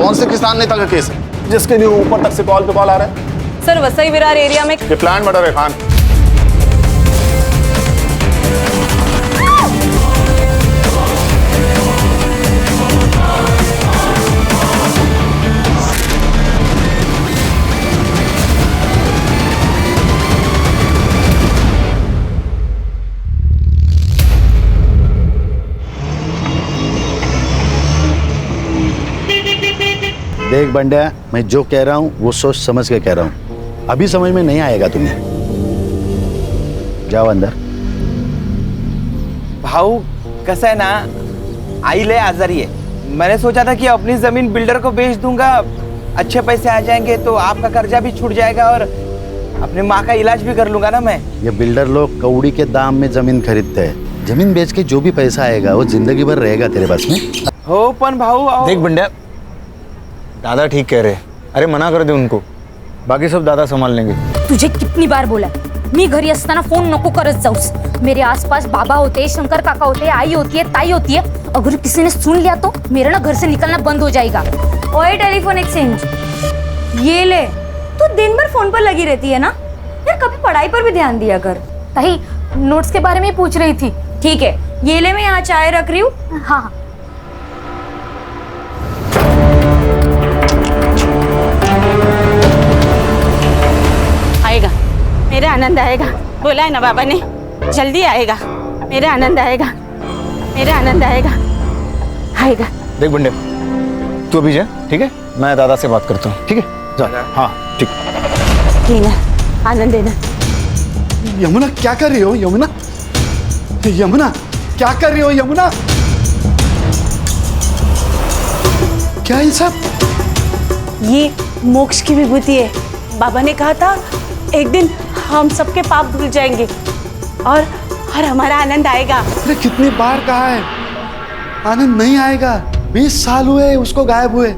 कौन से किसान नेता का केस है जिसके लिए ऊपर तक से कॉल पे कॉल आ रहा है? सर वसई विरार एरिया में ये प्लान मर्डर है खान। देख बंड्या, मैं जो कह रहा हूँ वो सोच समझ के कह रहा हूँ। अभी समझ में नहीं आएगा तुम्हें। जाओ अंदर। भाऊ कसं आहे ना, आई ले आजारी है। मैंने सोचा था कि अपनी जमीन बिल्डर को बेच दूंगा, अच्छे पैसे आ जाएंगे तो आपका कर्जा भी छूट जाएगा और अपने माँ का इलाज भी कर लूंगा ना मैं। ये बिल्डर लोग कौड़ी के दाम में जमीन खरीदते हैं। जमीन बेच के जो भी पैसा आएगा वो जिंदगी भर रहेगा तेरे पास में। हो पण भाऊ देख बंड्या, दादा ठीक कह रहे। अरे मना कर दे उनको, बाकी सब दादा संभाल लेंगे। तुझे कितनी बार बोला मी घरी असताना फोन नको करत जाऊस। मेरे आसपास बाबा होते, शंकर काका होते, आई होती है, ताई होती है। अगर किसी ने सुन लिया तो मेरा ना घर से निकलना बंद हो जाएगा। ओए टेलीफोन एक्सचेंज, ये ले। तू दिन भर फोन पर लगी रहती है ना यार, कभी पढ़ाई पर भी ध्यान दिया कर। ताई नोट्स के बारे में पूछ रही थी। ठीक है, ये ले, मैं यहाँ चाय रख रही हूँ। हाँ आएगा, मेरा आनंद आएगा। बोला है ना बाबा ने, जल्दी आएगा। मेरा आनंद आएगा, मेरा आनंद आएगा, आएगा। देख बंड्या, तू अभी जा, ठीक है? मैं दादा से बात करता हूँ, ठीक है? जा। हाँ ठीक। लेना आनंद देना। यमुना क्या कर रही हो? यमुना, यमुना क्या कर रही हो? यमुना क्या ये सब? ये मोक्ष की विभूति है। बाबा ने कहा था एक दिन हम सबके पाप धुल जाएंगे और हमारा आनंद आएगा। अरे कितनी बार कहा है आनंद नहीं आएगा। 20 साल हुए उसको गायब हुए,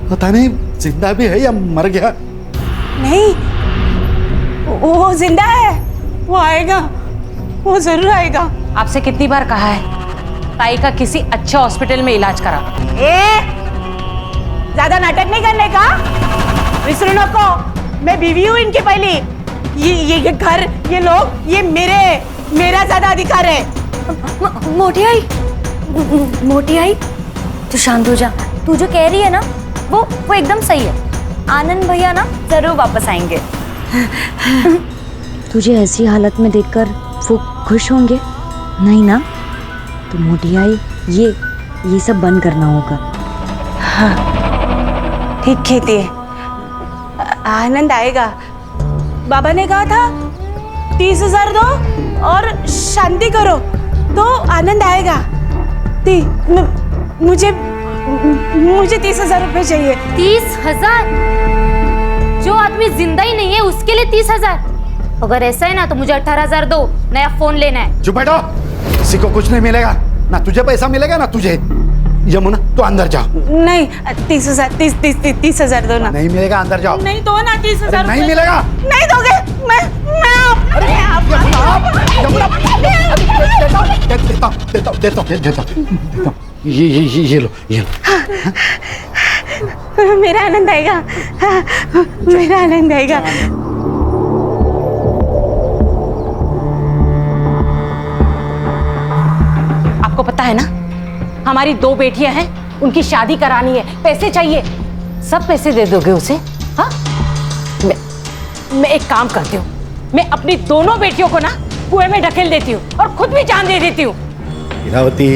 पता नहीं जिंदा भी है या मर गया। नहीं, वो जिंदा है, वो आएगा, वो जरूर आएगा। आपसे कितनी बार कहा है ताई का किसी अच्छे हॉस्पिटल में इलाज करा। ज्यादा नाटक नहीं करने का, विसरू नको। मैं बीवी हूँ इनकी पहली। ये घर, ये लोग, ये मेरा ज्यादा अधिकार है। मोटी आई, मोटी आई, तू शांत हो जा। तू जो कह रही है ना वो एकदम सही है। आनंद भैया ना जरूर वापस आएंगे। तुझे ऐसी हालत में देखकर वो खुश होंगे? नहीं ना? तो मोटी आई, ये सब बंद करना होगा। हाँ, ठीक कहती है। आनंद आएगा। बाबा ने कहा था 30,000 दो और शांति करो तो आनंद आएगा। मुझे 30,000 रुपए चाहिए। 30,000? जो आदमी जिंदा ही नहीं है उसके लिए 30,000? अगर ऐसा है ना तो मुझे 18,000 दो, नया फोन लेना है। चुप बैठो, किसी को कुछ नहीं मिलेगा, ना तुझे पैसा मिलेगा ना तुझे। यमुना तो अंदर जाओ। नहीं, 30,000 दो ना। नहीं मिलेगा, अंदर जाओ। नहीं दो ना 30,000। नहीं मिलेगा। नहीं दोगे? मैं देता। ये लो। मेरा आनंद आएगा, मेरा आनंद आएगा। आपको पता है ना हमारी 2 बेटियां हैं, उनकी शादी करानी है, पैसे चाहिए। सब पैसे दे दोगे उसे? हाँ, मैं एक काम करती हूँ, मैं अपनी दोनों बेटियों को ना कुएं में ढकेल देती हूँ और खुद भी जान दे देती हूँ। इरावती,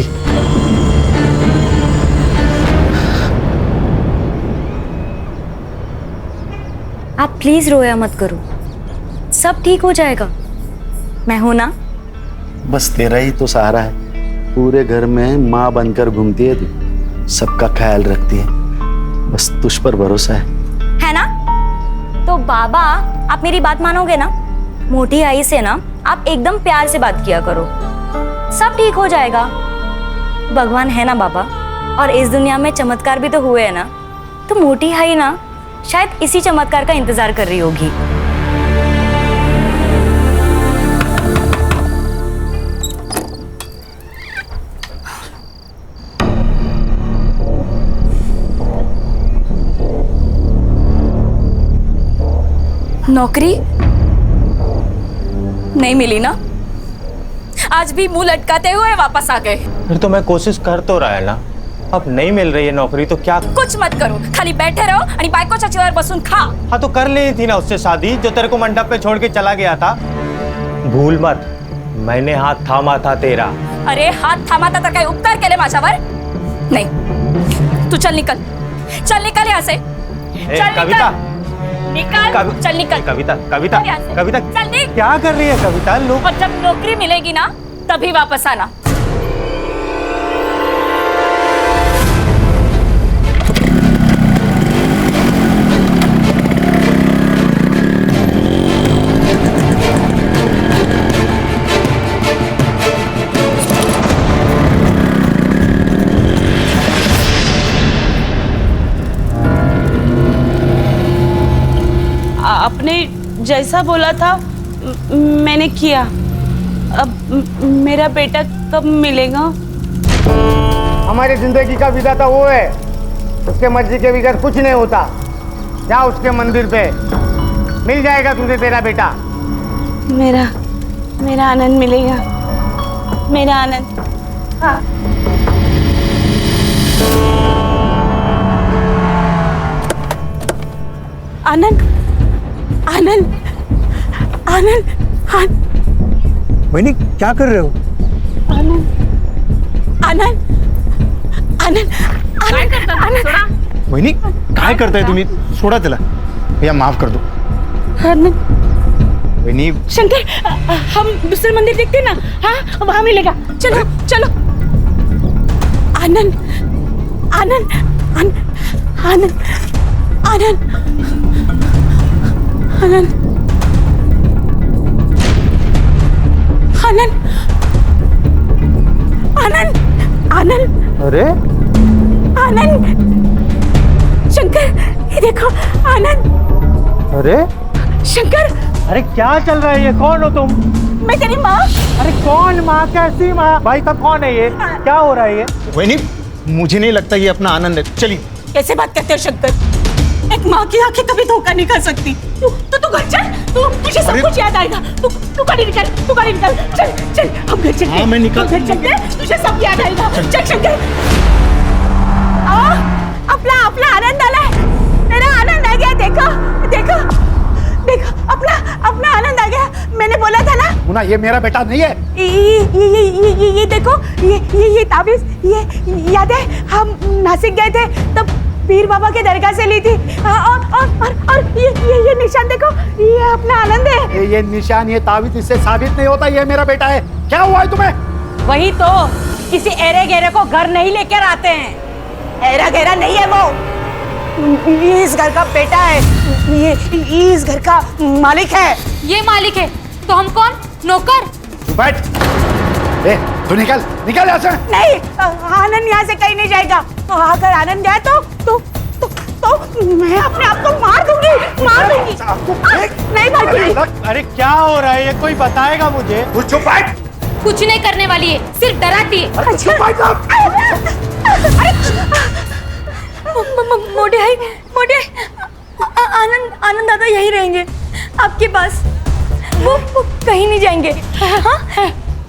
आप प्लीज रोया मत करो, सब ठीक हो जाएगा। मैं हूं ना। बस तेरा ही तो सहारा है। पूरे घर में माँ बनकर घूमती है तू, सबका ख्याल रखती है, बस तुझ पर भरोसा है ना? तो बाबा, आप मेरी बात मानोगे ना? मोटी आई से ना आप एकदम प्यार से बात किया करो, सब ठीक हो जाएगा। भगवान है ना बाबा, और इस दुनिया में चमत्कार भी तो हुए हैं ना। तो मोटी आई ना शायद इसी चमत्कार का इंतजार कर रही होगी। नौकरी नहीं मिली ना? आज भी मुंह लटकाते हुए वापस आ गए। फिर तो मैं कोशिश कर तो रहा है ना। अब नहीं मिल रही है नौकरी तो क्या? कुछ मत करो, खाली बैठे रहो आणि बायकोच्या चेहऱ्यावर बसून खा। हाँ तो कर ली थी ना उससे शादी जो तेरे को मंडप पे छोड़ के चला गया था। भूल मत, मैंने हाथ थामा था तेरा। अरे हात थांबा तर काही उपकार केले माझ्यावर? नाही, तू चल निकल यहाँ से। चल कविता, निकल, चल निकल। कविता, कविता, यहाँ से। कविता, चल निकल। क्या कर रही है कविता? लोग और जब नौकरी मिलेगी ना तभी वापस आना। आपने जैसा बोला था मैंने किया। अब मेरा बेटा कब मिलेगा? हमारी जिंदगी का विधाता वो है, उसके मर्जी के बगैर कुछ नहीं होता। जा उसके मंदिर पे, मिल जाएगा तुझे तेरा बेटा। मेरा आनंद मिलेगा, मेरा आनंद। हाँ। आनंद, आनंद, आनंद, आनंद। वहीनी क्या कर रहे हो? आनंद, आनंद, आनंद, आनंद, आनंद। वहीनी काय करताय तुम्ही? सोडा त्याला। भैया माफ कर दो। आनंद, वहीनी शंकर, हम दूसरे मंदिर देखते हैं ना? हाँ, वहाँ मिलेगा। चलो, चलो। आनंद, आनंद, आनंद, आनंद, आनंद, आनंद, आनंद, आनंद, आनंद, अरे आनंद, शंकर, ये देखो आनंद। अरे शंकर, अरे क्या चल रहा है ये? कौन हो तुम? मैं तेरी माँ। अरे कौन माँ? कैसी माँ? भाई साहब कौन है ये? क्या हो रहा है ये? वहीनी मुझे नहीं लगता ये अपना आनंद है। चलिए। कैसे बात करते हो शंकर? एक माँ की आंखें कभी धोखा नहीं खा सकती। तू घर चल, तुझे सब कुछ याद आएगा। तू गाड़ी निकाल, चल चल, हम घर चलते हैं। हाँ, मैं निकल- हम घर चलते हैं, तुझे सब याद आएगा। चल शंकर। अपना आनंद आला है, मेरा आनंद आ गया। देखो, अपना आनंद आ गया। मैंने बोला था ना। मुन्ना, ये मेरा बेटा नहीं है। ये देखो, ये ताबीज, ये याद है हम नासिक गए थे तब पीर बाबा के दरगाह से ली थी। और ये निशान देखो, ये अपना आनंद है। ये निशान, ये ताबीज इससे साबित नहीं होता ये मेरा बेटा है। क्या हुआ है तुम्हें? वही तो, किसी एरे गेरे को घर नहीं लेकर आते हैं। एरा गहरा नहीं है वो, ये इस घर का बेटा है। ये इस घर का मालिक है। ये मालिक है तो हम कौन? नौकर? तू बैठ। तू निकल यहाँ से। नहीं, आनंद यहाँ से कहीं नहीं जाएगा। तो अगर आनंद जाए तो मैं अपने आप को मार दूंगी। नहीं भागी। अरे क्या हो रहा है ये? कोई बताएगा मुझे? तू चुप बैठ। कुछ नहीं करने वाली है, सिर्फ डराती है। मोटे आई, आनंद दादा यहीं रहेंगे आपके पास। वो कहीं नहीं जाएंगे। हाँ?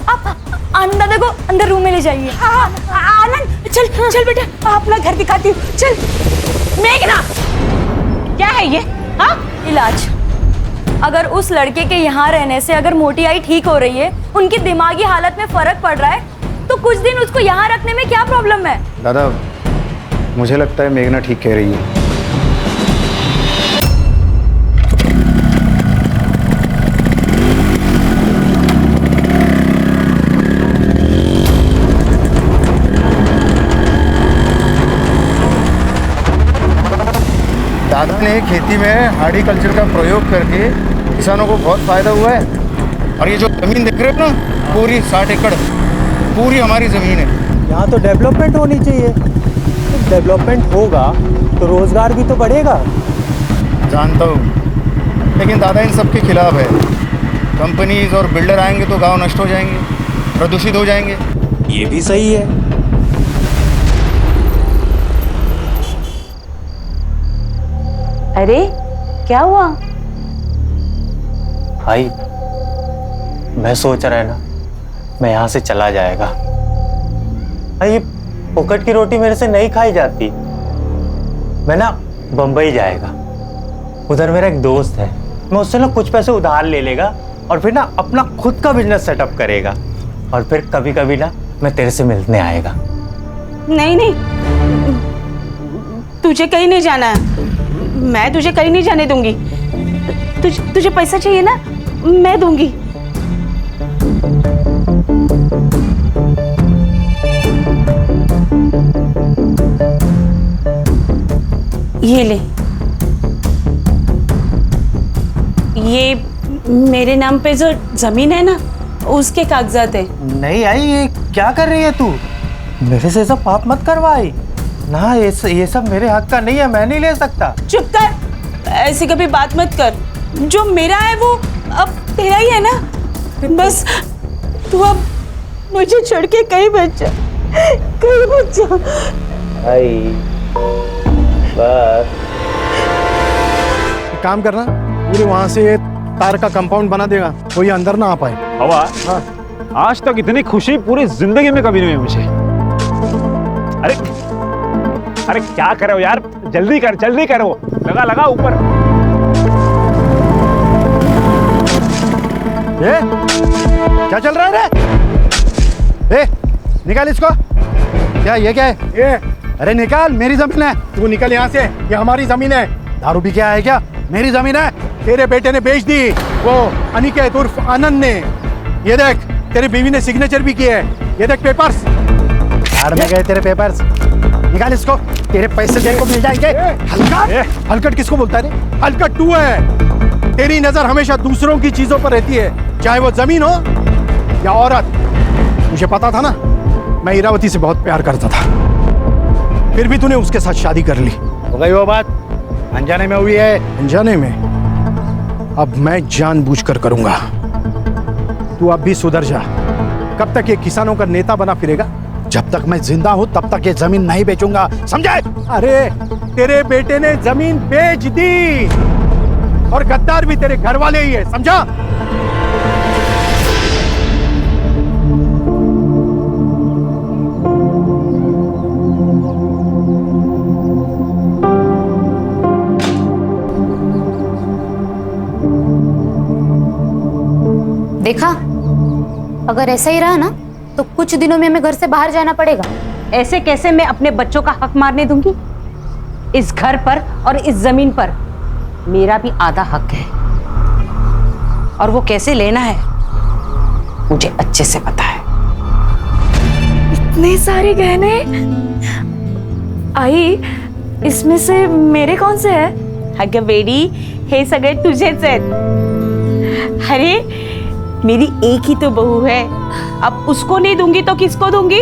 आप आनंद दादा को अंदर रूम में ले जाइए। आनंद, चल बेटा, अपना घर दिखाती हूँ। चल। मेघना, क्या है ये? हाँ? इलाज। अगर उस लड़के के यहाँ रहने से अगर मोटी आई ठीक हो रही है, उनकी दिमागी हालत में फर्क पड़ रहा है, तो कुछ दिन उसको यहाँ रखने में क्या प्रॉब्लम है? दादा, मुझे लगता है मेघना ठीक कह रही है। दादा ने खेती में हार्टिकल्चर का प्रयोग करके किसानों को बहुत फायदा हुआ है। और ये जो जमीन देख रहे हो ना, पूरी 60 एकड़ पूरी हमारी जमीन है। यहाँ तो डेवलपमेंट होनी चाहिए। डेवलपमेंट होगा तो रोजगार भी तो बढ़ेगा। जानता हूँ, लेकिन दादा इन सब के खिलाफ है। कंपनीज और बिल्डर आएंगे तो गांव नष्ट हो जाएंगे, प्रदूषित हो जाएंगे। ये भी सही है। अरे क्या हुआ? भाई मैं सोच रहा है ना, मैं यहाँ से चला जाएगा। भाई ये फोकट की रोटी मेरे से नहीं खाई जाती। मैं ना बम्बई जाएगा, उधर मेरा एक दोस्त है, मैं उससे ना कुछ पैसे उधार ले लेगा और फिर ना अपना खुद का बिजनेस सेटअप करेगा। और फिर कभी कभी ना मैं तेरे से मिलने आएगा। नहीं नहीं, तुझे कहीं नहीं जाना है, मैं तुझे कहीं नहीं जाने दूंगी। तुझे पैसा चाहिए ना, मैं दूंगी। ये ले, ये मेरे नाम पे जो जमीन है ना, उसके कागजात है। नहीं आई, ये क्या कर रही है तू? मेरे से सब पाप मत करवाई ना, ये सब मेरे हक का नहीं है, मैं नहीं ले सकता। चुप कर, ऐसी कभी बात मत कर। जो मेरा है वो अब तेरा ही है ना, बस तू अब मुझे छोड़ के कहीं मत जा, कहीं मत जा। आई बस एक काम करना, पूरे वहां से तार का कंपाउंड बना देगा, कोई अंदर ना आ पाए। हवा, आज तक इतनी खुशी पूरी जिंदगी में कभी नहीं हुई मुझे। अरे अरे क्या कर रहे हो यार, जल्दी करो, लगा ऊपर। ये क्या चल रहा है रे? निकाल इसको। क्या है ये? अरे निकाल, मेरी जमीन है। तू निकल यहाँ से, ये हमारी जमीन है। दारू भी क्या है क्या? मेरी जमीन है, तेरे बेटे ने बेच दी, वो अनिकेत उर्फ आनंद ने। ये देख, तेरी बीवी ने सिग्नेचर भी किए है, ये देख पेपर्स। यार में गए तेरे पेपर्स, निकाल इसको, तेरे पैसे तेरे को मिल जाएंगे। हलकट? हलकट किसको बोलता है रे? हलकट तू है। तेरी नजर हमेशा दूसरों की चीजों पर रहती है, चाहे वो जमीन हो या औरत। मुझे पता था ना, मैं इरावती से बहुत प्यार करता था, फिर भी तूने उसके साथ शादी कर ली। हो गई वो बात, अनजाने में हुई है। अनजाने में? अब मैं जानबूझकर करूंगा। तू अब भी सुधर जा। कब तक ये किसानों का नेता बना फिरेगा? जब तक मैं जिंदा हूं तब तक ये जमीन नहीं बेचूंगा, समझे? अरे तेरे बेटे ने जमीन बेच दी, और गद्दार भी तेरे घर वाले ही है, समझा? देखा, अगर ऐसा ही रहा ना तो कुछ दिनों में हमें घर से बाहर जाना पड़ेगा। ऐसे कैसे मैं अपने बच्चों का हक मारने दूंगी? इस घर पर और इस जमीन पर मेरा भी आधा हक है, और वो कैसे लेना है मुझे अच्छे से पता है। इतने सारे गहने। आई, इसमें से मेरे कौन से है? अगं बेडी, हे सगळे तुझेच आहेत। अरे मेरी एक ही तो बहू है, अब उसको नहीं दूंगी तो किसको दूंगी?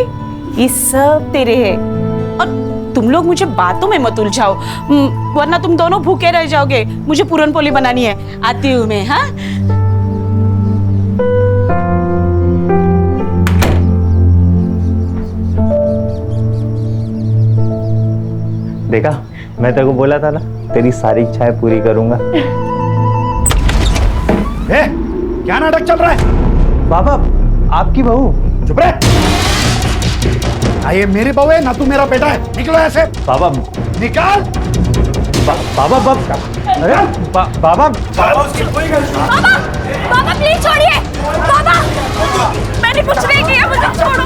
ये सब तेरे हैं। और तुम लोग मुझे बातों में मत उलझाओ, वरना तुम दोनों भूखे रह जाओगे। मुझे पूरन पोली बनानी है, आती हूँ मैं। हाँ, देखा, मैं तेरे को बोला था ना, तेरी सारी इच्छाएं पूरी करूंगा। क्या नाटक चल रहा है? बाबा, आपकी बहू। चुप रहे। ना ये मेरी बहू है, ना तू मेरा बेटा है। निकलो ऐसे। बाबा निकाल। बाबा अरे बाबा उसकी कोई गलती नहीं। बाबा प्लीज छोड़िए। बाबा, मैंने कुछ नहीं किया, मुझे छोड़ो।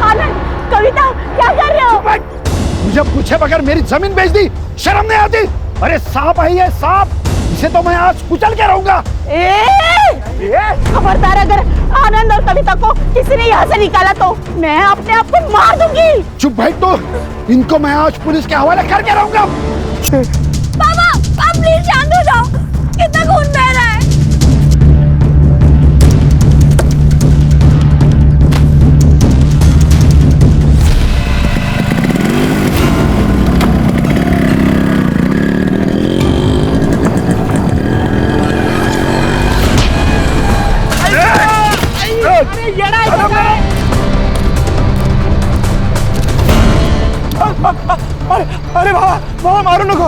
आनंद, कविता, क्या कर रहे हो? मुझे पूछे बगैर मेरी जमीन बेच दी, शर्म नहीं आती? अरे सांप है ये, सांप, इसे तो मैं आज कुचल के रहूंगा। खबरदार, अगर आनंद और कविता को किसी ने यहाँ से निकाला तो मैं अपने आप को मार दूंगी। चुप भाई, तो इनको मैं आज पुलिस के हवाले करके रहूंगा। बाबा, आप प्लीज शांत हो जाओ, कितना खून बह रहा है। अरे बाबा, बाबा मारो नको।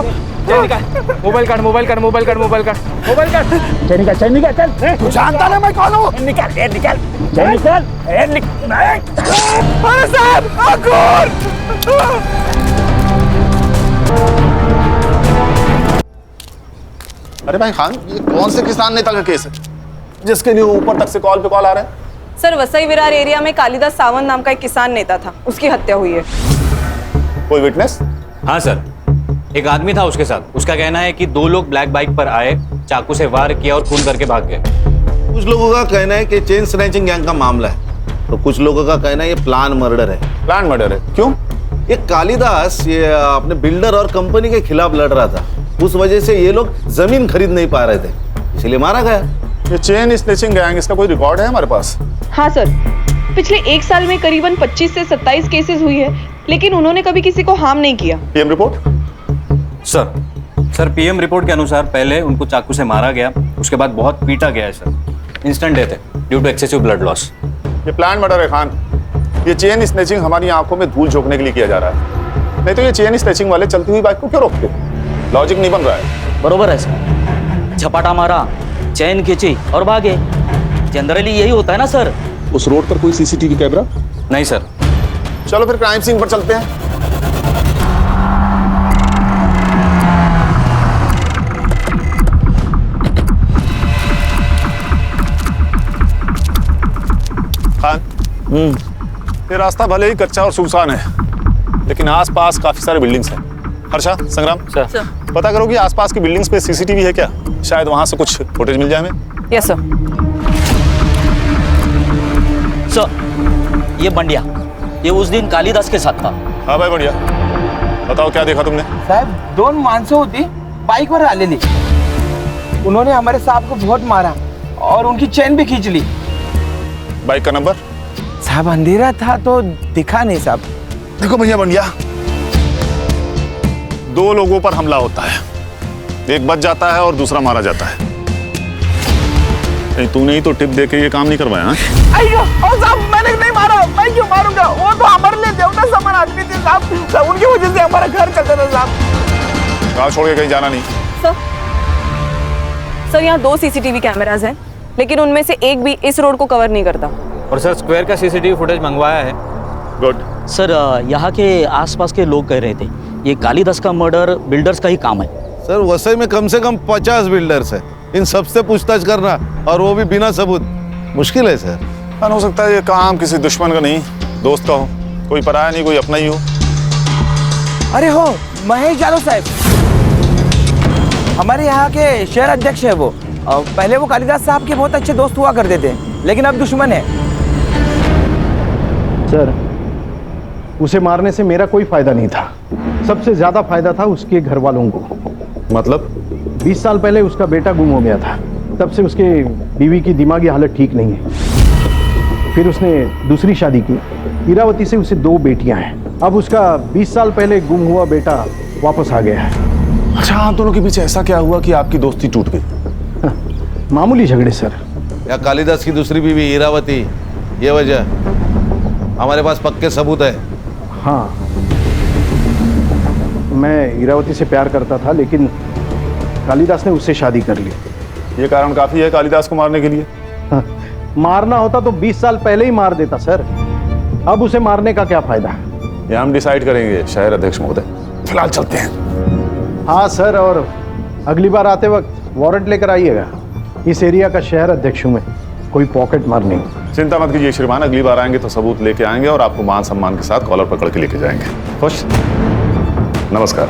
चल निकाल, मोबाइल काट, मोबाइल काट, मोबाइल काट, मोबाइल काट, मोबाइल काट। चल निकल चल। तू जानता ना मैं कौन हूँ? निकाल, निकाल। चल निकल। अरे साहब, अंकुर! अरे भाई खान, ये कौन से किसान नेता का केस है जिसके लिए ऊपर तक से कॉल पे कॉल आ रहे हैं? सर, वसई विरार एरिया में कालिदास सावंत नाम का एक किसान नेता था, उसकी हत्या हुई है। कोई विटनेस? हाँ सर, एक आदमी था उसके साथ। उसका कहना है कि 2 लोग ब्लैक बाइक पर आए, चाकू से वार किया और खून करके भाग गए। कुछ लोगों का कहना है कि चेन स्नैचिंग गैंग का मामला है, तो कुछ लोगों का कहना है ये प्लान मर्डर है। प्लान मर्डर है? क्यों? ये कालिदास ये अपने बिल्डर और कंपनी के खिलाफ लड़ रहा था, उस वजह से ये लोग जमीन खरीद नहीं पा रहे थे, इसलिए मारा गया। ये चेन स्नैचिंग गैंग, इसका कोई रिकॉर्ड है हमारे पास? हाँ सर, पिछले 1 साल में करीबन 25 से 27 केसेस हुई है, लेकिन उन्होंने कभी किसी को हार्म नहीं किया। PM report? Sir PM report के अनुसार पहले उनको चाकू से मारा गया, उसके बाद बहुत पीटा गया है सर। इंस्टेंट डेथ है due to excessive blood loss. ये प्लान मर्डर है खान। ये चेन स्नैचिंग हमारी आंखों में धूल झोंकने के लिए किया जा रहा है, नहीं तो ये चेन स्नैचिंग वाले चलती हुई बाइक को क्यों रोकते? लॉजिक नहीं बन रहा है। बरोबर है सर, झपाटा मारा, चैन खींची और भागे। जनरली यही होता है ना सर। उस रोड पर कोई सीसीटीवी कैमरा? नहीं सर। चलो फिर क्राइम सीन पर चलते हैं। खान, ये रास्ता भले ही कच्चा और सुनसान है, लेकिन आसपास काफी सारे बिल्डिंग्स हैं। हर्षा, संग्राम सर, पता करो कि आसपास की बिल्डिंग्स पे सीसीटीवी है क्या? शायद वहां से कुछ फुटेज मिल जाए हमें। Yes sir. सर, ये बंडिया, ये उस दिन कालिदास के साथ था। हाँ भाई बढ़िया, बताओ क्या देखा तुमने? साहब, 2 माणसं होती बाइक पर आलेली, उन्होंने हमारे साहब को बहुत मारा और उनकी चेन भी खींच ली। बाइक का नंबर? साहब अंधेरा था तो दिखा नहीं साहब। देखो भैया बंडिया, 2 लोगों पर हमला होता है, एक बच जाता है और दूसरा मारा जाता है। नहीं तूने ही तो टिप दे के ये काम नहीं करवाया? अयो साहब, मैंने नहीं मारा, मैं क्यों मारूंगा? वो तो हमारे लिए देवता समान आदमी थे साहब, उनकी वजह से हमारा घर चलता था साहब। गाँव छोड़ के कहीं जाना नहीं। सर, यहाँ 2 सीसीटीवी कैमरास हैं, लेकिन उनमें से एक भी इस रोड को कवर नहीं करता। और सर स्क्वायर का सीसीटीवी फुटेज मंगवाया है। गुड। सर, यहाँ के आसपास के लोग कह रहे थे ये कालिदास का मर्डर बिल्डर्स का ही काम है। सर वसई में कम से कम 50 बिल्डर्स है, इन सबसे पूछताछ करना और वो भी बिना सबूत मुश्किल है सर। हो सकता है ये काम किसी दुश्मन का नहीं, दोस्त का हो, कोई पराया नहीं, कोई अपना ही हो। अरे हो, महेश यादव साहब हमारे यहाँ के शहर अध्यक्ष है वो। पहले वो कालिदास साहब के बहुत अच्छे दोस्त हुआ करते थे, लेकिन अब दुश्मन है। सर, उसे मारने से मेरा कोई फायदा नहीं था, सबसे ज्यादा फायदा था उसके घर वालों को। मतलब? 20 साल पहले उसका बेटा गुम हो गया था, तब से उसके बीवी की दिमागी हालत ठीक नहीं है। फिर उसने दूसरी शादी की, इरावती से उसे 2 बेटियां हैं। अब उसका 20 साल पहले गुम हुआ बेटा वापस आ गया है। अच्छा, आप दोनों के पीछे ऐसा क्या हुआ कि आपकी दोस्ती टूट गई? मामूली झगड़े सर। या कालिदास की दूसरी बीवी इरावती, ये वजह? हमारे पास पक्के सबूत है। हाँ, मैं इरावती से प्यार करता था, लेकिन कालिदास ने उससे शादी कर ली। ये कारण काफी है कालिदास को मारने के लिए? हाँ, मारना होता तो 20 साल पहले ही मार देता सर, अब उसे मारने का क्या फायदा? ये हम डिसाइड करेंगे शहर अध्यक्ष महोदय, फिलहाल चलते हैं। हाँ सर, और अगली बार आते वक्त वारंट लेकर आइएगा। इस एरिया का शहर अध्यक्ष हूँ मैं, कोई पॉकेट मार नहीं। चिंता मत कीजिए श्रीमान, अगली बार आएंगे तो सबूत लेके आएंगे और आपको मान सम्मान के साथ कॉलर पकड़ के लेके जाएंगे। खुश? नमस्कार।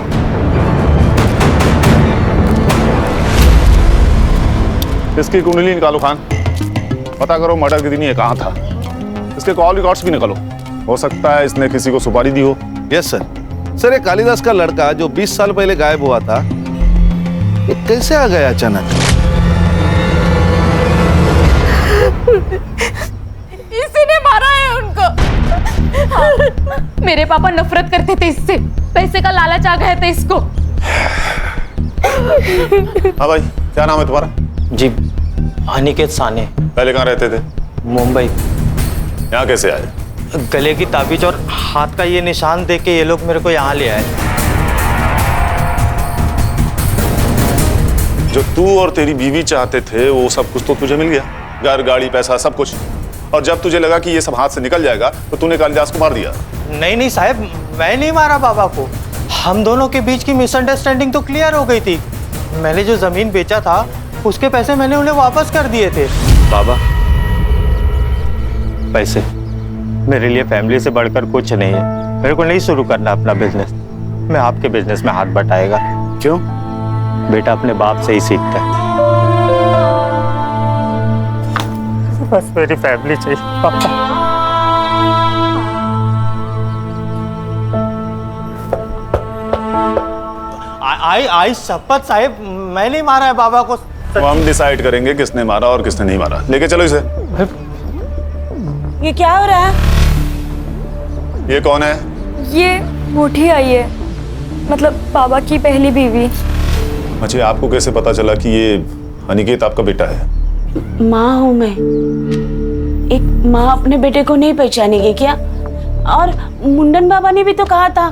इसकी कुंडली निकालो खान, पता करो मर्डर के दिन ये कहाँ था। इसके कॉल रिकॉर्ड्स भी निकालो, हो सकता है इसने किसी को सुपारी दी हो। Yes sir. सर, ये कालिदास का लड़का जो 20 साल पहले गायब हुआ था, ये कैसे आ गया अचानक? इसी ने मारा है उनको। हाँ, मेरे पापा नफरत करते थे इससे, पैसे का लालच आ गया था इसको। हाँ भाई, क्या नाम है तुम्हारा? जी, अनिकेत साने। पहले कहाँ रहते थे? मुंबई। यहाँ कैसे आए? गले की ताबीज और हाथ का ये निशान देख के ये लोग मेरे को यहाँ ले आए। जो तू और तेरी बीवी चाहते थे वो सब कुछ तो तुझे मिल गया, घर, गाड़ी, पैसा, सब कुछ। और जब तुझे लगा कि ये सब हाथ से निकल जाएगा तो तूने कालिदास को मार दिया। नहीं साहब, मैं नहीं मारा बाबा को। हम दोनों के बीच की मिसअंडरस्टैंडिंग तो क्लियर हो गई थी। मैंने जो जमीन बेचा था उसके पैसे मैंने उन्हें वापस कर दिए थे। बाबा, पैसे मेरे लिए फैमिली से बढ़कर कुछ नहीं है। मेरे को नहीं शुरू करना अपना बिजनेस। मैं आपके बिजनेस में हाथ बटाएगा। क्यों? बेटा अपने बाप से ही सीखता है। बस मेरी फैमिली चाहिए पापा। आई शपथ साहिब, मैं नहीं मारा है बाबा को। तो हम डिसाइड करेंगे किसने मारा और किसने नहीं मारा। लेके चलो इसे। ये क्या हो रहा है? ये कौन है? ये मोटी आई है, मतलब बाबा की पहली बीवी। अच्छा, आपको कैसे पता चला कि ये अनिकेत आपका बेटा है? माँ हूँ मैं। एक माँ अपने बेटे को नहीं पहचानेगी क्या? और मुंडन बाबा ने भी तो कहा था।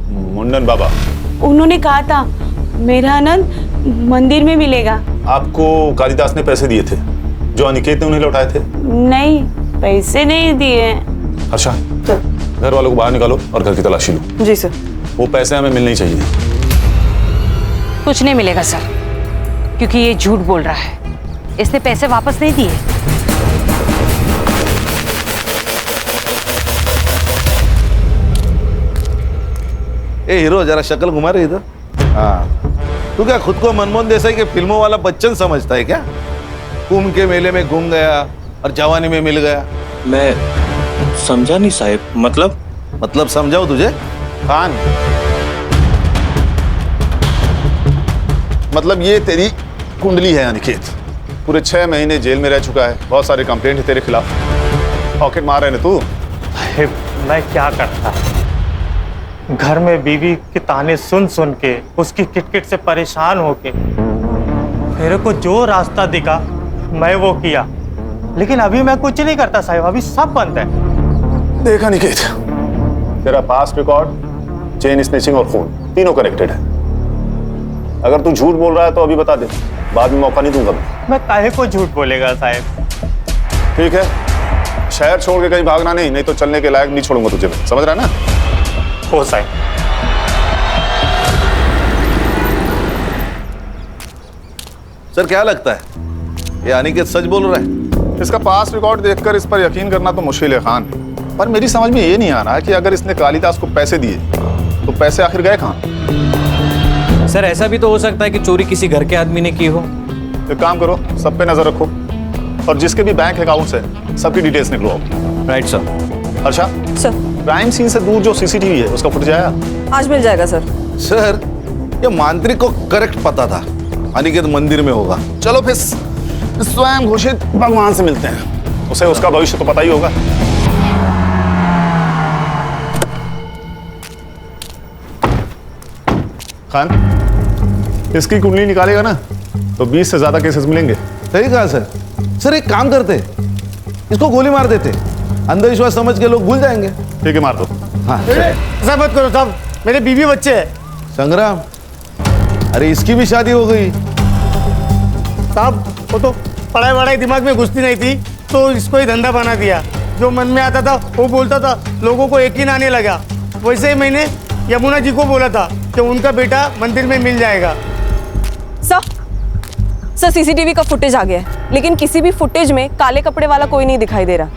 मुंडन बाबा? उन्होंने कहा था मेरा आनंद मंदिर में मिलेगा। आपको कालिदास ने पैसे दिए थे जो अनिकेत ने उन्हें लौटाए थे? नहीं, पैसे नहीं दिए। अच्छा, घर वालों को बाहर निकालो और घर की तलाशी लो। जी सर। वो पैसे हमें मिलने ही चाहिए। कुछ नहीं मिलेगा सर, क्योंकि ये झूठ बोल रहा है। इसने पैसे वापस नहीं दिए। ए हीरो, जरा शक्ल घुमा रही इधर। हाँ, तू क्या खुद को मनमोहन देसाई के फिल्मों वाला बच्चन समझता है क्या? कुंभ के मेले में घूम गया और जवानी में मिल गया। मैं समझा नहीं साहिब। मतलब समझाओ तुझे? खान, मतलब ये तेरी कुंडली है अनिकेत। पूरे 6 महीने जेल में रह चुका है, बहुत सारे कंप्लेंट है तेरे खिलाफ। पॉकेट मार रहे ना तू। मैं क्या करता? घर में बीवी के ताने सुन सुन के, उसकी किटकिट से परेशान होके मेरे को जो रास्ता दिखा मैं वो किया। लेकिन अभी मैं कुछ नहीं करता साहिब, अभी सब बंद है। देखा अनिकेत, तेरा पास्ट रिकॉर्ड, चेन स्नेचिंग और खून तीनों कनेक्टेड है। अगर तू झूठ बोल रहा है तो अभी बता दे, बाद में मौका नहीं दूंगा। मैं काहे को झूठ बोलेगा साहिब? ठीक है, शहर छोड़ के कहीं भागना नहीं तो चलने के लायक नहीं छोड़ूंगा तुझे। समझ रहा है ना? हो साहिब। सर, क्या लगता है ये अनिकेत सच बोल रहा है? इसका पास्ट रिकॉर्ड देखकर इस पर यकीन करना तो मुश्किल है खान। पर मेरी समझ में ये नहीं आ रहा कि अगर इसने कालिदास को पैसे दिए तो पैसे आखिर गए कहाँ? सर, ऐसा भी तो हो सकता है कि चोरी किसी घर के आदमी ने की हो। एक काम करो, सब पे नजर रखो और जिसके भी बैंक अकाउंट्स है सबकी डिटेल्स निकलवाओ। Right sir. अच्छा सर, क्राइम सीन से दूर जो सीसीटीवी है उसका फुटेज आया? आज मिल जाएगा सर। सर, ये मांत्रिक को करेक्ट पता था अनिकेत मंदिर में होगा। चलो फिर स्वयं घोषित भगवान से मिलते हैं, उसे उसका भविष्य तो पता ही होगा। खान, इसकी कुंडली निकालेगा ना तो 20 से ज्यादा केसेस मिलेंगे। सही कहा सर। सर, एक काम करते, इसको गोली मार देते, अंधविश्वास समझ के लोग भूल जाएंगे। ठीक है, मार दो। हाँ, ऐसा मत करो साहब, मेरे बीवी बच्चे हैं। संग्राम, अरे इसकी भी शादी हो गई। साहब, वो तो पढ़ाई वढ़ाई दिमाग में घुसती नहीं थी तो इसको ही धंधा बना दिया। जो मन में आता था वो बोलता था, लोगों को यकीन आने लगा। वैसे ही मैंने यमुना जी को बोला था कि उनका बेटा मंदिर में मिल जाएगा। सर, सीसीटीवी का फुटेज आ गया है, लेकिन किसी भी फुटेज में काले कपड़े वाला कोई नहीं दिखाई दे रहा,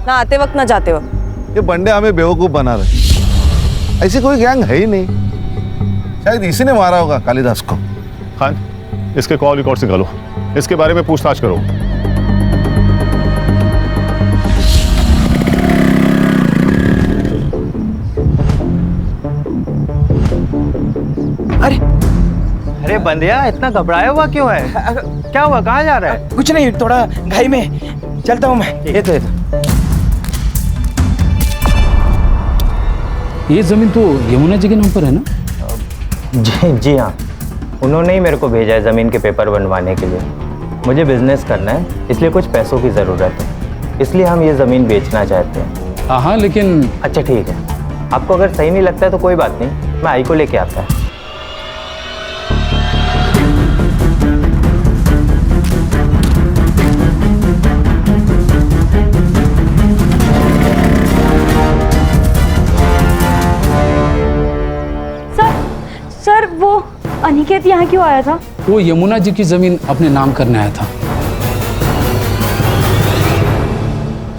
ना आते वक्त ना जाते वक्त। ये बंडे हमें बेवकूफ बना रहे। ऐसी कोई गैंग है ही नहीं। शायद इसी ने मारा होगा कालिदास को। खान, इसके कॉल रिकॉर्ड निकालो, इसके बारे में पूछताछ करो। अरे बंदिया, इतना घबराया हुआ क्यों है? क्या हुआ, कहाँ जा रहा है? कुछ नहीं, थोड़ा घाई में चलता हूँ मैं। ये तो ये जमीन तो यमुना जी के नाम पर है ना? जी हाँ, उन्होंने ही मेरे को भेजा है ज़मीन के पेपर बनवाने के लिए। मुझे बिजनेस करना है, इसलिए कुछ पैसों की ज़रूरत है, इसलिए हम ये ज़मीन बेचना चाहते हैं। हाँ, लेकिन अच्छा ठीक है, आपको अगर सही नहीं लगता है तो कोई बात नहीं, मैं आई को लेके आता है। अनिकेत यहाँ क्यों आया था? वो यमुना जी की जमीन अपने नाम करने आया था।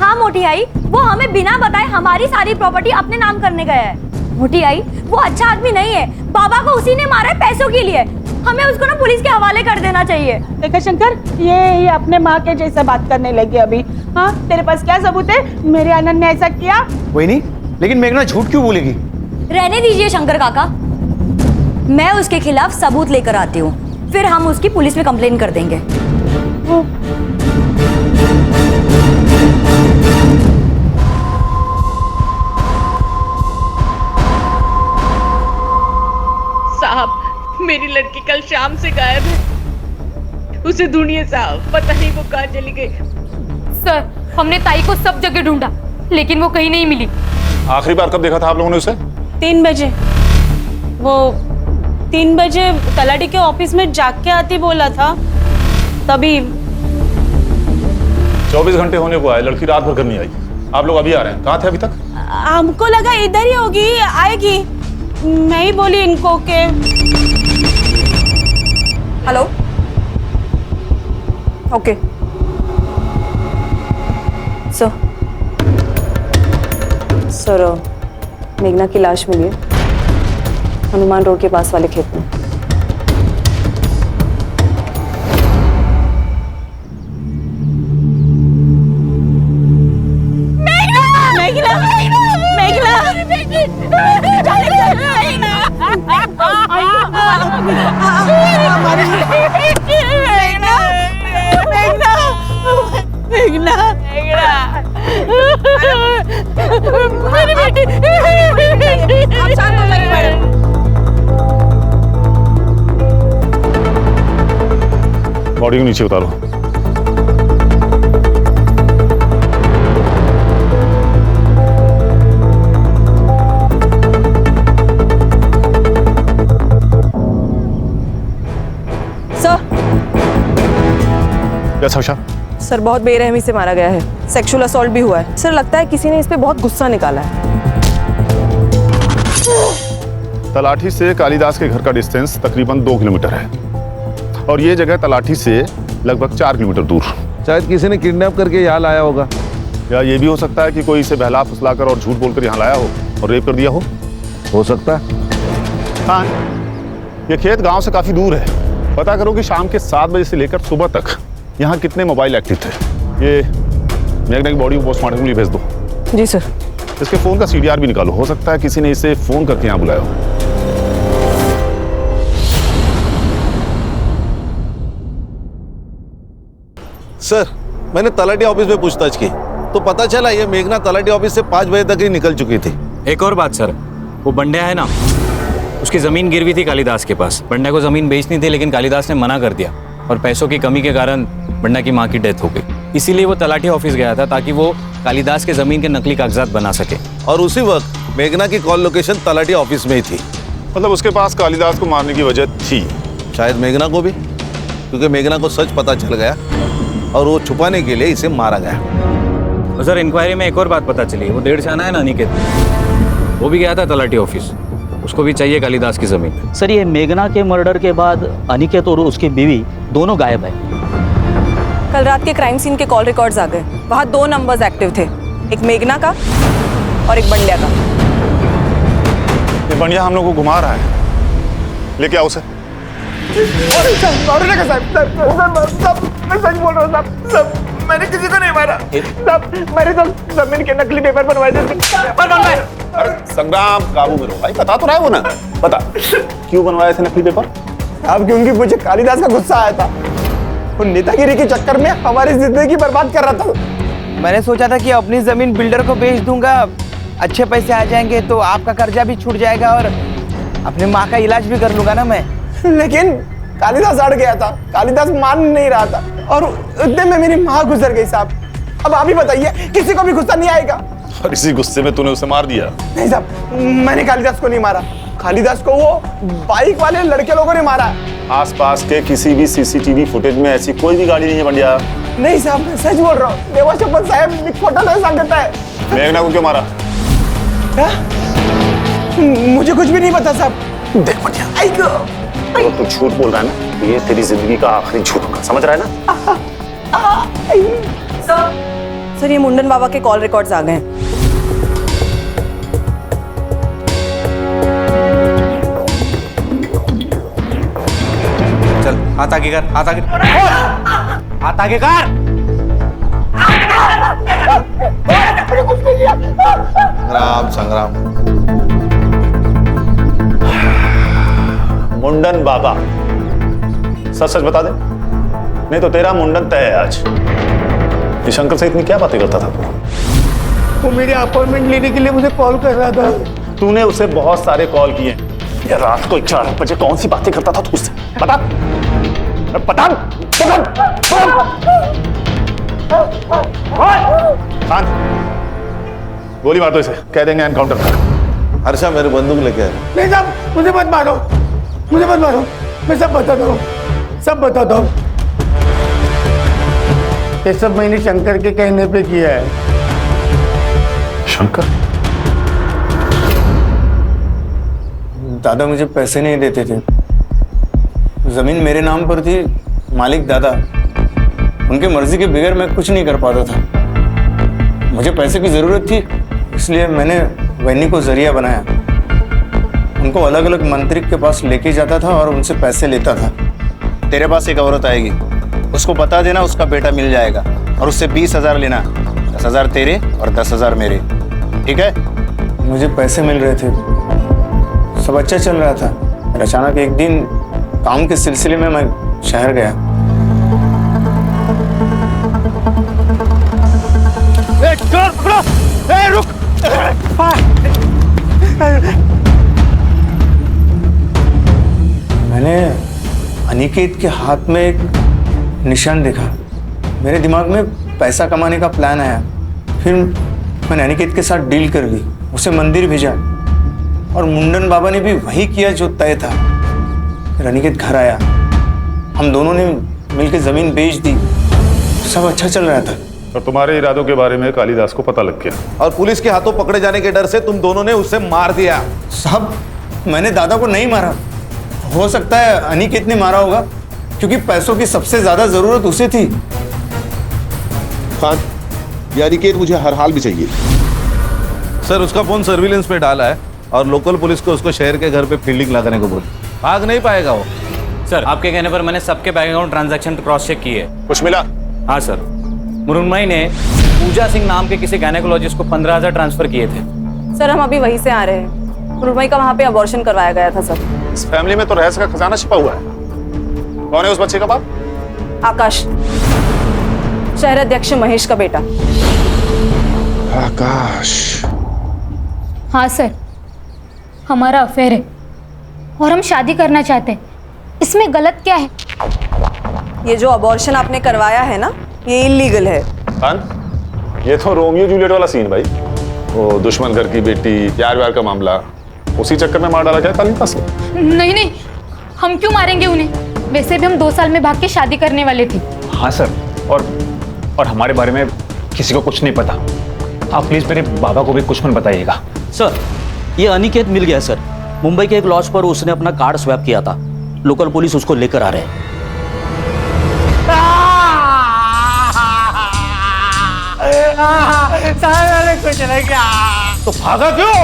हाँ मोटी आई, वो हमें बिना बताए हमारी सारी प्रॉपर्टी अपने नाम करने गया है। मोटी आई, वो अच्छा आदमी नहीं है, बाबा को उसी ने मारा है पैसों के लिए। हमें उसको ना पुलिस के हवाले कर देना चाहिए। देखा शंकर, ये अपने माँ के जैसा बात करने लगी अभी। हाँ, तेरे पास क्या सबूत है मेरे आनंद ने ऐसा किया? वही नहीं, लेकिन मेघना झूठ क्यों बोलेगी? रहने दीजिए शंकर काका, मैं उसके खिलाफ सबूत लेकर आती हूँ, फिर हम उसकी पुलिस में कंप्लेन कर देंगे। साहब, मेरी लड़की कल शाम से गायब है, उसे ढूंढिए साहब, पता नहीं वो कहाँ चली गई। सर, हमने ताई को सब जगह ढूंढा, लेकिन वो कहीं नहीं मिली। आखिरी बार कब देखा था आप लोगों ने उसे? 3 बजे। वो 3 बजे तलाटी के ऑफिस में जाग के आती बोला था, तभी। 24 घंटे होने को आए, लड़की रात भर घर नहीं आई। आप लोग अभी आ रहे हैं, कहाँ थे अभी तक? हमको लगा इधर ही होगी, आएगी। मैं ही बोली इनको के। हेलो, ओके सर, मेघना की लाश मिली है हनुमान रोड के पास वाले खेत में। बॉडी को नीचे उतारो। सर, सर बहुत बेरहमी से मारा गया है, सेक्सुअल असॉल्ट भी हुआ है। सर लगता है किसी ने इस पे बहुत गुस्सा निकाला है। तलाठी से कालिदास के घर का डिस्टेंस तकरीबन 2 किलोमीटर है और ये जगह तलाठी से लगभग 4 किलोमीटर दूर। शायद किसी ने किडनैप करके यहाँ लाया होगा, या ये भी हो सकता है कि कोई इसे बहला फुसलाकर और झूठ बोलकर यहाँ लाया हो और रेप कर दिया हो सकता है। हाँ, ये खेत गांव से काफी दूर है। पता करो कि शाम के 7 बजे से लेकर सुबह तक यहाँ कितने मोबाइल एक्टिव थे। ये मेघना की बॉडी को पोस्टमार्टम के लिए भेज दो। जी सर। इसके फोन का CDR भी निकालो, हो सकता है किसी ने इसे फोन करके यहाँ बुलाया हो। सर, मैंने तलाटी ऑफिस में पूछताछ की तो पता चला ये मेघना तलाटी ऑफिस से 5 बजे तक ही निकल चुकी थी। एक और बात सर, वो बंड्या है ना, उसकी जमीन गिरवी थी कालिदास के पास। बंड्या को जमीन बेचनी थी, लेकिन कालिदास ने मना कर दिया और पैसों की कमी के कारण बंड्या की माँ की डेथ हो गई। इसीलिए वो तलाठी ऑफिस गया था ताकि वो कालिदास के जमीन के नकली कागजात बना सके। और उसी वक्त मेघना की कॉल लोकेशन तलाटी ऑफिस में ही थी। मतलब उसके पास कालिदास को मारने की वजह थी। शायद मेघना को भी, क्योंकि मेघना को सच पता चल गया और वो छुपाने के लिए इसे मारा गया। और सर, इंक्वायरी में एक और बात पता चली, वो 1.5 जाना है ना अनिकेत, वो भी गया था तलाटी ऑफिस, उसको भी चाहिए कालिदास की जमीन। सर, ये मेघना के मर्डर के बाद अनिकेत और उसकी बीवी दोनों गायब है। कल रात के क्राइम सीन के कॉल रिकॉर्ड्स आ गए, वहाँ 2 नंबर्स एक्टिव थे, एक मेघना का और एक बंड्या का। ये बंड्या हम लोग को घुमा रहा है, लेके आओ उसे। मैं सच बोल रहा हूँ साहब, मैंने किसी को नहीं मारा साहब, मैंने तो जमीन के नकली पेपर बनवाए थे। संग्राम, काबू में रहो भाई, बता तो रहा है वो ना, बता क्यों बनवाए थे नकली पेपर? अब क्योंकि मुझे कालिदास का गुस्सा आया था, वो नेतागिरी के चक्कर में हमारी जिंदगी बर्बाद कर रहा था। मैंने सोचा था कि अपनी जमीन बिल्डर को बेच दूंगा, अच्छे पैसे आ जाएंगे तो आपका कर्जा भी छूट जाएगा और अपने माँ का इलाज भी कर लूंगा ना मैं। लेकिन कालिदास अड़ गया था, कालिदास मान नहीं रहा था और उतने में मेरी माँ गुजर गई साहब। अब आप ही बताइए, किसी को भी गुस्सा नहीं आएगा? और इसी गुस्से में तूने उसे मार दिया? नहीं साहब, मैंने कालिदास को नहीं मारा, कालिदास को वो बाइक वाले लड़के लोगों ने मारा। आसपास के किसी भी CCTV फुटेज में ऐसी कोई भी गाड़ी नहीं है बंड्या। नहीं साहब, मैं सच बोल रहा हूँ, देवा शपथ साहब खोटा नहीं सकता है। मेघना को क्यों मारा? मुझे कुछ भी नहीं पता साहब। देख बंड्या, तो तू झूठ बोल रहा है ना, ये तेरी जिंदगी का आखिरी झूठ होगा, समझ रहा है ना? सर ये मुंडन बाबा के कॉल रिकॉर्ड्स आ गए हैं। चल हाथ आगे कर, हाथ आगे, हाथ आगे कर। संग्राम संग्राम। मुंडन बाबा, सच सच बता दे, नहीं तो तेरा मुंडन तय है आज। ये शंकर से इतनी क्या बातें करता था तू? वो मेरी अपॉइंटमेंट लेने के लिए मुझे कॉल कर रहा था। तूने उसे बहुत सारे कॉल किए। ये रात को 4 बजे कौन सी बातें करता था तू उससे? बता बता शांत, गोली मार दो इसे, कह देंगे एनकाउंटर कर। हर्षा मेरे बंदूक लेके आए। नहीं साहब, मुझे मत मारो, मुझे मत मारो, मैं सब बताता हूँ, सब बताता हूँ। ये सब मैंने शंकर के कहने पे किया है। शंकर? दादा मुझे पैसे नहीं देते थे, जमीन मेरे नाम पर थी, मालिक दादा, उनके मर्जी के बगैर मैं कुछ नहीं कर पाता था। मुझे पैसे की जरूरत थी, इसलिए मैंने वैनी को जरिया बनाया। उनको अलग अलग मंत्री के पास लेके जाता था और उनसे पैसे लेता था। तेरे पास एक औरत आएगी, उसको बता देना उसका बेटा मिल जाएगा और उससे 20,000 लेना, 10,000 तेरे और 10,000 मेरे, ठीक है? मुझे पैसे मिल रहे थे, सब अच्छा चल रहा था। और अचानक एक दिन काम के सिलसिले में मैं शहर गया। रुक, मैंने अनिकेत के हाथ में एक निशान देखा। मेरे दिमाग में पैसा कमाने का प्लान आया। फिर मैंने अनिकेत के साथ डील कर ली, उसे मंदिर भेजा और मुंडन बाबा ने भी वही किया जो तय था। फिर अनिकेत घर आया, हम दोनों ने मिलकर जमीन बेच दी, सब अच्छा चल रहा था। और तुम्हारे इरादों के बारे में कालिदास को पता लग गया और पुलिस के हाथों पकड़े जाने के डर से तुम दोनों ने उसे मार दिया। साहब मैंने दादा को नहीं मारा, हो सकता है अनिकेत ने मारा होगा, क्योंकि पैसों की सबसे ज्यादा जरूरत उसे थी। खान, ये अनिकेत मुझे हर हाल में चाहिए। सर उसका फोन सर्विलेंस पे डाला है और लोकल पुलिस को उसको शहर के घर पे फील्डिंग लगाने को बोल। भाग नहीं पाएगा वो। सर आपके कहने पर मैंने सबके bank account transaction cross check किए। कुछ मिला? हाँ सर, मुरुनमई ने पूजा सिंह नाम के किसी गायनेकोलॉजिस्ट को 15,000 ट्रांसफर किए थे। सर हम अभी वहीं से आ रहे हैं। मुरुनमई का वहाँ पे अबॉर्शन करवाया गया था सर। इस फैमिली में तो रहस्य का खजाना छिपा हुआ है। कौन है उस बच्चे का बाप? आकाश, शहर अध्यक्ष महेश का बेटा। आकाश? हाँ सर, हमारा अफेयर है और हम शादी करना चाहते हैं। इसमें गलत क्या है? ये जो अबॉर्शन आपने करवाया है ना, ये इलीगल है। ये तो रोमियो जूलियट वाला सीन भाई। वो दुश्मन घर की बेटी, प्यार व्यार का मामला, उसी चक्कर में मार डाला क्या कालिदास को? नहीं नहीं, हम क्यों मारेंगे उन्हें? वैसे भी हम 2 साल में भाग के शादी करने वाले थे। हाँ सर, और हमारे बारे में किसी को कुछ नहीं पता। आप प्लीज मेरे बाबा को भी कुछ मत बताइएगा। सर ये अनिकेत मिल गया सर, मुंबई के एक लॉज पर उसने अपना कार्ड स्वैप किया था। लोकल पुलिस उसको लेकर आ रहे हैं। कुछ नहीं किया। तो भागा क्यों?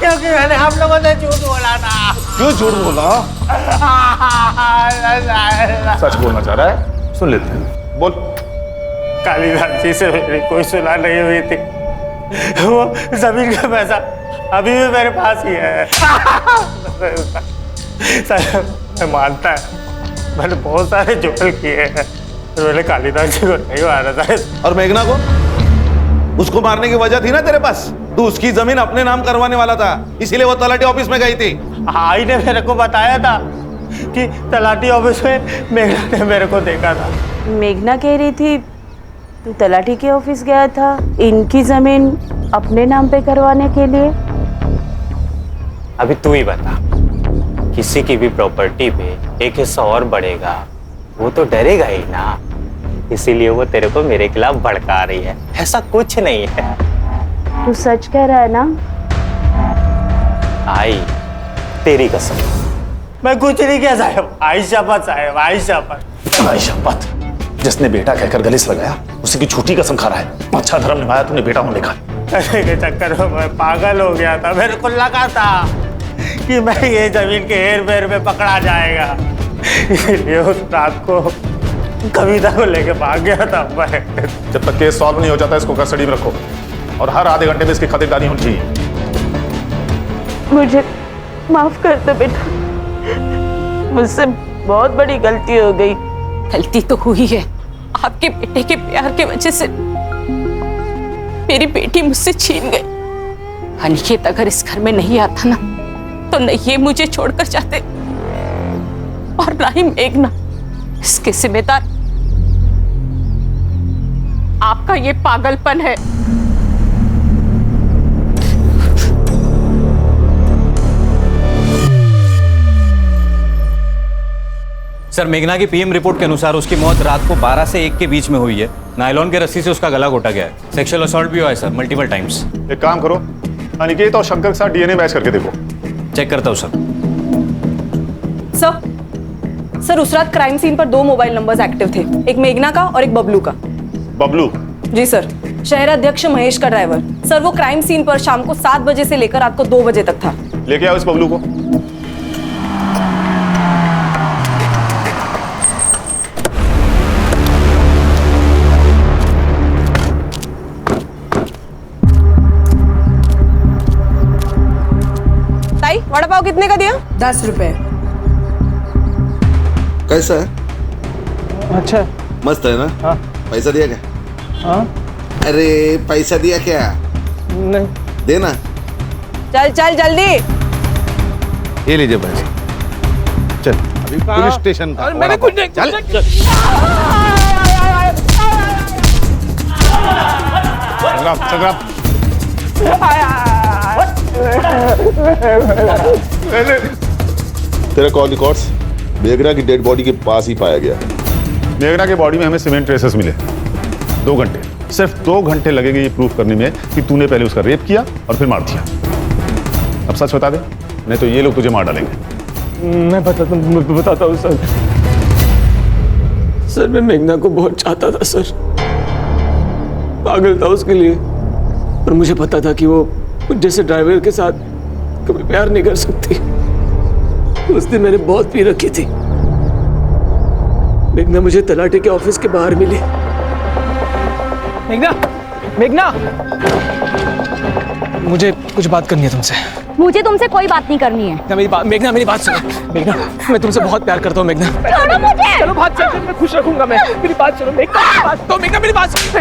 क्योंकि मैंने हम लोगों से झूठ बोला था। क्यों झूठ बोला? सच बोलना चाह रहा है, सुन लेते हैं, बोल। कालिदास जी से मेरी कोई सुलह नहीं हुई थी। वो जमीन का पैसा अभी भी मेरे पास ही है। सर मैं मानता है मैंने बहुत सारे जुगल किए हैं, तो मैंने कालिदास जी को नहीं मारा था। और मेघना को? उसको मारने की वजह थी ना तेरे पास। तू उसकी जमीन अपने नाम करवाने वाला था, इसीलिए वो तलाटी ऑफिस में गई थी। आई ने मेरे को बताया था कि तलाटी ऑफिस में मेघना ने मेरे को देखा था। मेघना कह रही थी तू तलाटी के ऑफिस गया था इनकी जमीन अपने नाम पे करवाने के लिए। अभी तू ही बता, किसी की भी प्रॉपर्टी पे एक हिस्सा और बढ़ेगा, वो तो डरेगा ही ना। इसीलिए वो तेरे को मेरे खिलाफ भड़का रही है, ऐसा कुछ नहीं है। तू सच कह रहा है ना? आई तेरी कसम, मैं कुछ नहीं किया साहब, आयशाबाद साहब, आयशाबाद। आयशाबाद, जिसने बेटा कहकर गले से लगाया उसी की झूठी कसम खा रहा है। अच्छा धर्म निभाया तूने बेटा होने का। पैसे के चक्कर में मैं पागल हो गया था। मेरे को लगा था कि मैं ये जमीन के हेर फेर में पकड़ा जाएगा, इसलिए उस रात को कविता को लेके भाग गया था मैं। जब तक केस सॉल्व नहीं हो जाता इसको कस्टडी में रखो और हर आधे घंटे में इसकी खातिरदारी होनी चाहिए। मुझे माफ कर दो बेटा, मुझसे बहुत बड़ी गलती हो गई। गलती तो हुई है, आपके बेटे के प्यार की वजह से मेरी बेटी मुझसे छीन गई। अनिकेत अगर इस घर में नहीं आता ना तो न ये मुझे छोड़कर जाते और ना ही मेघना। इसके जिम्मेदार आपका ये पागलपन है। सर, मेघना की पीएम रिपोर्ट के अनुसार उसकी मौत रात को 12 से 1 के बीच में हुई है। नायलॉन के रस्सी से उसका गला घोटा गया है। सेक्सुअल असॉल्ट भी हुआ है सर, मल्टीपल टाइम्स। एक काम करो, अनिकेत और शंकर के साथ डीएनए मैच करके देखो। चेक करता हूँ सर। सर उस रात क्राइम सीन पर 2 मोबाइल नंबर्स एक्टिव थे, एक मेघना का और एक बबलू का। बबलू? जी सर, शहर अध्यक्ष महेश का ड्राइवर। सर वो क्राइम सीन पर शाम को 7 बजे से लेकर रात को 2 बजे तक था। लेके आओ इस बबलू को। ताई, वड़ा पाव कितने का दिया? 10 रुपए। कैसा है? अच्छा मस्त है ना? हाँ। पैसा दिया क्या? हाँ? अरे पैसा दिया क्या? नहीं। देना। चल चल जल्दी। ये लीजिए पैसे। चल अभी पुलिस स्टेशन का। मैंने कुछ नहीं। चल संग्राम, तेरा कॉल रिकॉर्ड्स मेघना की डेड बॉडी के पास ही पाया गया। मेघना के बॉडी में हमें सीमेंट ट्रेसेस मिले। 2 घंटे, सिर्फ 2 घंटे लगेंगे ये प्रूफ करने में कि तूने पहले उसका रेप किया और फिर मार दिया। अब सच बता दे, नहीं तो ये लोग तुझे मार डालेंगे। मैं बताता हूँ सर। सर मैं मेघना को बहुत चाहता था सर, पागल था उसके लिए, और मुझे पता था कि वो जैसे ड्राइवर के साथ कभी प्यार नहीं कर सकती। उस दिन मैंने बहुत पी रखी थी। मेघना मुझे तलाटे के ऑफिस के बाहर मिली। मेघना, मेघना, मुझे कुछ बात करनी है तुमसे। मुझे तुमसे कोई बात नहीं करनी है। मेघना मेरी बात सुनो। मेघना, मैं तुमसे बहुत प्यार करता हूँ मेघना। छोड़ो मुझे। चलो बात चल, मैं खुश रखूंगा मैं। मेरी बात सुनो मेघना, तो मेघना मेरी बात सुनो।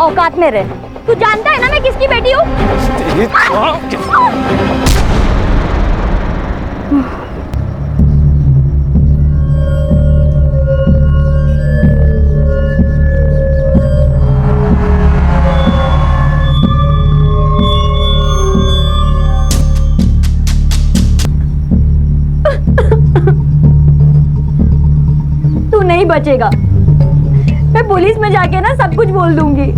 औकात में रह। तू जानता है ना मैं किसकी बेटी हूँ? तू नहीं बचेगा। मैं पुलिस में जाके ना सब कुछ बोल दूंगी।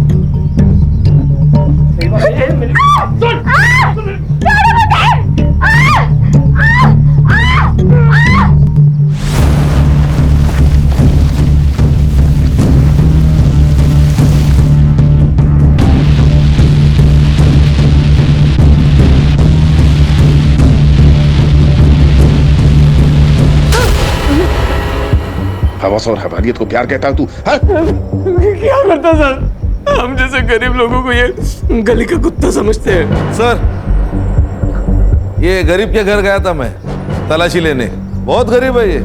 हवस और हवानियत को प्यार कहता है तू? क्या करता सर? हम जैसे गरीब लोगों को ये गली का कुत्ता समझते हैं। सर ये गरीब के घर गया था मैं तलाशी लेने। बहुत गरीब है ये।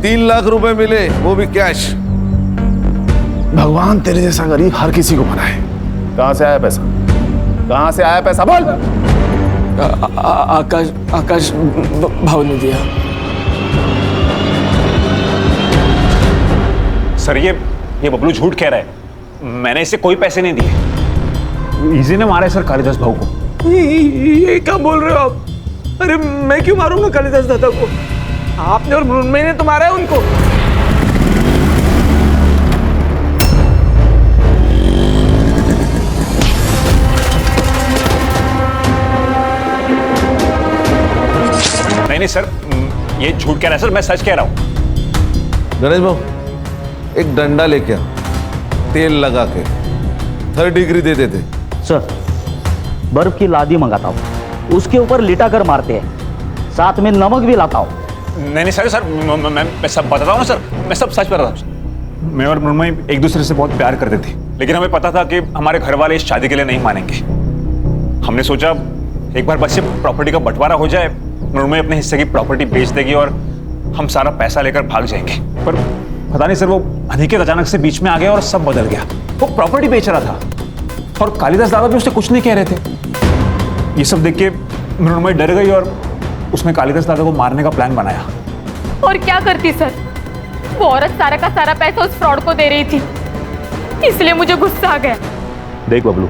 3 लाख रुपए मिले, वो भी कैश। भगवान तेरे जैसा गरीब हर किसी को बनाए। कहां से आया पैसा? कहां से आया पैसा बोल? आकाश भाव ने दिया। सर ये बबलू झूठ कह रहा है। मैंने इसे कोई पैसे नहीं दिए। इजी ने मारा है सर कालिदास भाऊ को। ये क्या बोल रहे हो आप? अरे मैं क्यों मारूंगा कालिदास दादा को? आपने और मृण्मयी ने तो मारा है उनको। नहीं सर, ये झूठ कह रहा है सर, मैं सच कह रहा हूँ। गणेश बाबू एक डंडा लेके आ, तेल लगा के 3rd डिग्री दे देते। सर बर्फ की लादी मंगाता हूँ, उसके ऊपर लिटा कर मारते हैं, साथ में नमक भी लाता हूँ। नहीं सर, मैं सब बताता हूँ ना सर, मैं सब सच बताता हूँ। मैं और मृण्मयी एक दूसरे से बहुत प्यार करते थे, लेकिन हमें पता था कि हमारे घर वाले इस शादी के लिए नहीं मानेंगे। हमने सोचा एक बार बस ये प्रॉपर्टी का बंटवारा हो जाए, मृण्मयी अपने हिस्से की प्रॉपर्टी बेच देगी और हम सारा पैसा लेकर भाग जाएंगे। पर पता नहीं सर, वो अनिकेत अचानक से बीच में आ गया और सब बदल गया। वो प्रॉपर्टी बेच रहा था और कालिदास दादा भी उससे कुछ नहीं कह रहे थे। ये सब देख के मृण्मयी डर गई और उसने कालिदास दादा को मारने का प्लान बनाया। और क्या करती सर, वो औरत सारा का सारा पैसा उस फ्रॉड को दे रही थी, इसलिए मुझे गुस्सा आ गया। देख बबलू,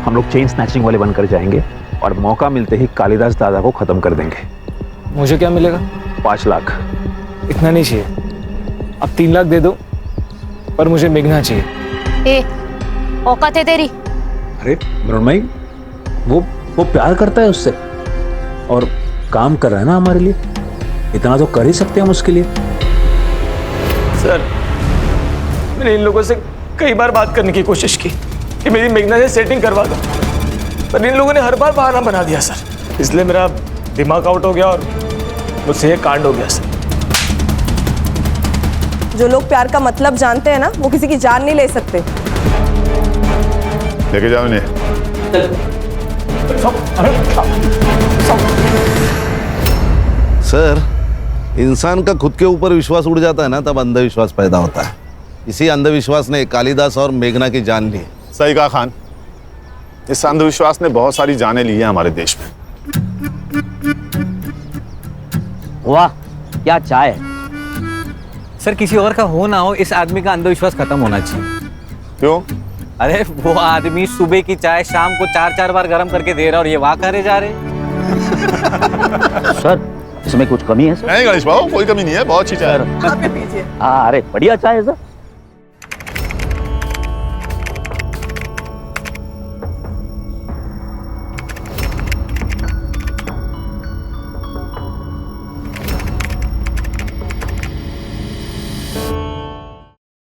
हम लोग चेन स्नैचिंग वाले बनकर जाएंगे और मौका मिलते ही कालिदास दादा को खत्म कर देंगे। मुझे क्या मिलेगा? 5 लाख। इतना नहीं चाहिए, अब 3 लाख दे दो, पर मुझे मेघना चाहिए। ए, औकात है तेरी? अरे मृण्मयी, वो प्यार करता है उससे और काम कर रहा है ना हमारे लिए, इतना तो कर ही सकते हैं हम उसके लिए। सर मैंने इन लोगों से कई बार बात करने की कोशिश की कि मेरी मेघना से सेटिंग करवा दो, पर इन लोगों ने हर बार बहाना बना दिया सर, इसलिए मेरा दिमाग आउट हो गया और मुझसे ये कांड हो गया सर। जो लोग प्यार का मतलब जानते हैं ना, वो किसी की जान नहीं ले सकते। लेके जाओ इन्हें। सर, इंसान का खुद के ऊपर विश्वास उड़ जाता है ना, तब अंधविश्वास पैदा होता है। इसी अंधविश्वास ने कालिदास और मेघना की जान ली। सही कहा खान, इस अंधविश्वास ने बहुत सारी जानें ली हैं हमारे देश में। वाह क्या चाय है। सर किसी और का हो ना हो, इस आदमी का अंधविश्वास खत्म होना चाहिए। क्यों? अरे वो आदमी सुबह की चाय शाम को 4-4 बार गर्म करके दे रहा है और ये वाह करे जा रहे। सर इसमें कुछ कमी है सर? नहीं गणेश बाबू, कोई कमी नहीं है, बहुत अच्छी चाय है। अरे बढ़िया चाय है सर।